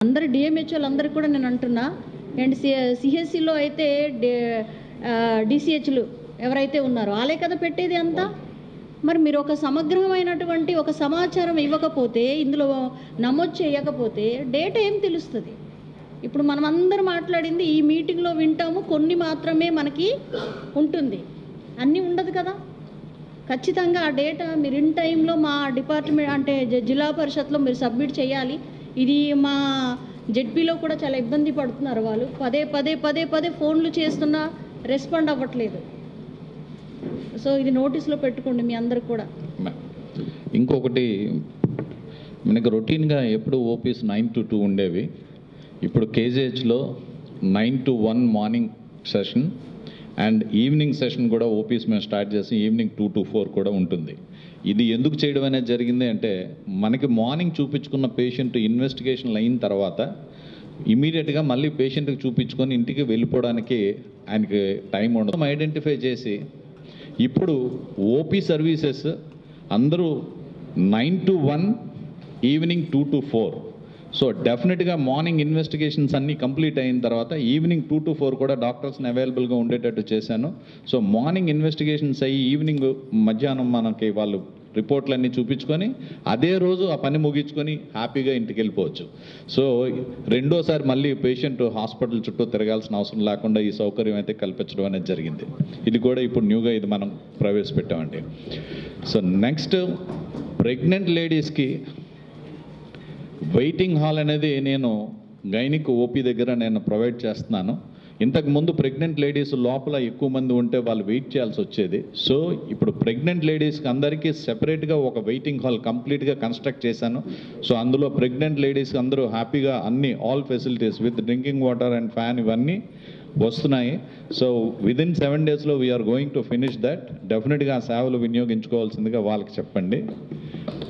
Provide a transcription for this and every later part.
అందరు డిఎంహెచ్ఓలు అందరికి కూడా నేను అంటున్నా. అండ్ సిహెచ్సిలో అయితే డిసిహెచ్లు ఎవరైతే ఉన్నారో వాళ్ళే కదా పెట్టేది అంతా. మరి మీరు ఒక సమగ్రమైనటువంటి ఒక సమాచారం ఇవ్వకపోతే, ఇందులో నమోదు చేయకపోతే డేటా ఏం తెలుస్తుంది? ఇప్పుడు మనం అందరం మాట్లాడింది ఈ మీటింగ్లో వింటాము, కొన్ని మాత్రమే మనకి ఉంటుంది, అన్నీ ఉండదు కదా. ఖచ్చితంగా ఆ డేటా మీరు ఇన్ టైంలో మా డిపార్ట్మెంట్ అంటే జిల్లా పరిషత్లో మీరు సబ్మిట్ చేయాలి. ఇది మా జెడ్పీలో కూడా చాలా ఇబ్బంది పడుతున్నారు. వాళ్ళు పదే ఫోన్లు చేస్తున్నా రెస్పాండ్ అవ్వట్లేదు. సో ఇది నోటీస్లో పెట్టుకోండి మీ అందరికి కూడా. ఇంకొకటి, మనకి రొటీన్గా ఎప్పుడు ఓపీస్ 9 to 2 ఉండేవి. ఇప్పుడు కేజీహెచ్లో 9 to 1 morning session and evening session కూడా ఓపీస్ మేము స్టార్ట్ చేసి ఈవినింగ్ 2 to 4 కూడా ఉంటుంది. ఇది ఎందుకు చేయడం అనేది జరిగింది అంటే, మనకి మార్నింగ్ చూపించుకున్న పేషెంట్ ఇన్వెస్టిగేషన్లు అయిన తర్వాత ఇమీడియట్గా మళ్ళీ పేషెంట్కి చూపించుకొని ఇంటికి వెళ్ళిపోవడానికి ఆయనకి టైం ఉండదు. ఐడెంటిఫై చేసి ఇప్పుడు ఓపీ సర్వీసెస్ అందరూ 9 to 1, ఈవినింగ్ 2 to 4. సో డెఫినెట్గా మార్నింగ్ ఇన్వెస్టిగేషన్స్ అన్నీ కంప్లీట్ అయిన తర్వాత ఈవినింగ్ 2 to 4 కూడా డాక్టర్స్ని అవైలబుల్గా ఉండేటట్టు చేశాను. సో మార్నింగ్ ఇన్వెస్టిగేషన్స్ అయ్యి ఈవినింగ్ మధ్యాహ్నం మనకి వాళ్ళు రిపోర్ట్లన్నీ చూపించుకొని అదే రోజు ఆ పని ముగించుకొని హ్యాపీగా ఇంటికి వెళ్ళిపోవచ్చు. సో రెండోసారి మళ్ళీ పేషెంట్ హాస్పిటల్ చుట్టూ తిరగాల్సిన అవసరం లేకుండా ఈ సౌకర్యం అయితే కల్పించడం అనేది జరిగింది. ఇది కూడా ఇప్పుడు న్యూగా ఇది మనం ప్రవేశపెట్టామండి. సో నెక్స్ట్, ప్రెగ్నెంట్ లేడీస్కి వెయిటింగ్ హాల్ అనేది నేను గైనిక్ ఓపీ దగ్గర నేను ప్రొవైడ్ చేస్తున్నాను. ఇంతకుముందు ప్రెగ్నెంట్ లేడీస్ లోపల ఎక్కువ మంది ఉంటే వాళ్ళు వెయిట్ చేయాల్సి వచ్చేది. సో ఇప్పుడు ప్రెగ్నెంట్ లేడీస్కి అందరికీ సెపరేట్గా ఒక వెయిటింగ్ హాల్ కంప్లీట్గా కన్స్ట్రక్ట్ చేశాను. సో అందులో ప్రెగ్నెంట్ లేడీస్ అందరూ హ్యాపీగా అన్ని all facilities with drinking water and fan ఇవన్నీ వస్తున్నాయి. సో విదిన్ 7 daysలో we're going to finish that. డెఫినెట్గా ఆ సేవలు వినియోగించుకోవాల్సిందిగా వాళ్ళకి చెప్పండి.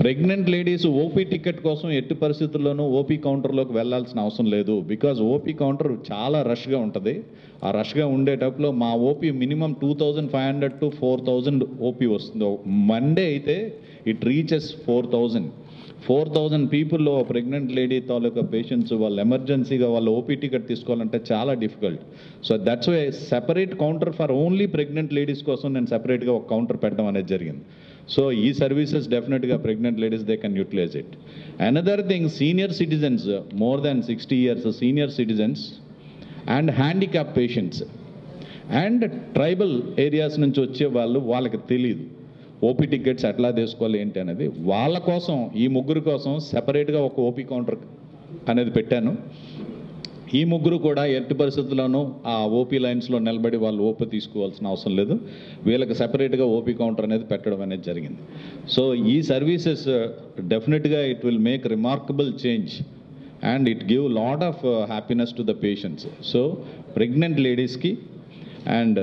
ప్రెగ్నెంట్ లేడీస్ ఓపీ టికెట్ కోసం ఎట్టి పరిస్థితుల్లోనూ ఓపీ కౌంటర్లోకి వెళ్ళాల్సిన అవసరం లేదు. బికాజ్ ఓపీ కౌంటర్ చాలా రష్గా ఉంటుంది. ఆ రష్గా ఉండేటప్పుడు మా ఓపీ మినిమం 2500 to 4000 ఓపీ వస్తుంది. మండే అయితే ఇట్ రీచెస్ 4000 పీపుల్లో ప్రెగ్నెంట్ లేడీ తాలూకా పేషెంట్స్ వాళ్ళు ఎమర్జెన్సీగా వాళ్ళు ఓపీ టికెట్ తీసుకోవాలంటే చాలా difficult. So that's why separate counter for only pregnant ladies కోసం నేను సెపరేట్గా ఒక కౌంటర్ పెట్టడం అనేది జరిగింది. సో ఈ సర్వీసెస్ డెఫినెట్గా pregnant ladies they can utilize it. Another thing, senior citizens, more than 60 years senior citizens and handicap patients and tribal areas నుంచి వచ్చే వాళ్ళకి తెలియదు ఓపీ టికెట్స్ ఎట్లా తీసుకోవాలి ఏంటి అనేది. వాళ్ళ కోసం, ఈ ముగ్గురు కోసం సెపరేట్గా ఒక ఓపీ కౌంటర్ అనేది పెట్టాను. ఈ ముగ్గురు కూడా ఎట్టి పరిస్థితుల్లోనూ ఆ ఓపీ లైన్స్లో నిలబడి వాళ్ళు ఓపీ తీసుకోవాల్సిన అవసరం లేదు. వీళ్ళకి సెపరేట్గా ఓపీ కౌంటర్ అనేది పెట్టడం అనేది జరిగింది. సో ఈ సర్వీసెస్ డెఫినెట్గా it will make remarkable change and it give lot of happiness to the patients. So pregnant లేడీస్కి అండ్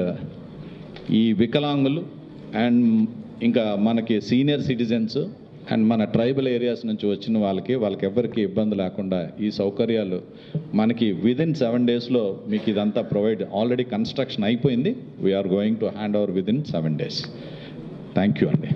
ఈ వికలాంగులు అండ్ ఇంకా మనకి సీనియర్ సిటిజన్స్ అండ్ మన ట్రైబల్ ఏరియాస్ నుంచి వచ్చిన వాళ్ళకి ఎవరికి ఇబ్బంది లేకుండా ఈ సౌకర్యాలు మనకి విదిన్ 7 daysలో మీకు ఇదంతా ప్రొవైడ్, ఆల్రెడీ కన్స్ట్రక్షన్ అయిపోయింది. We're going to hand over within 7 days. Thank you అండి.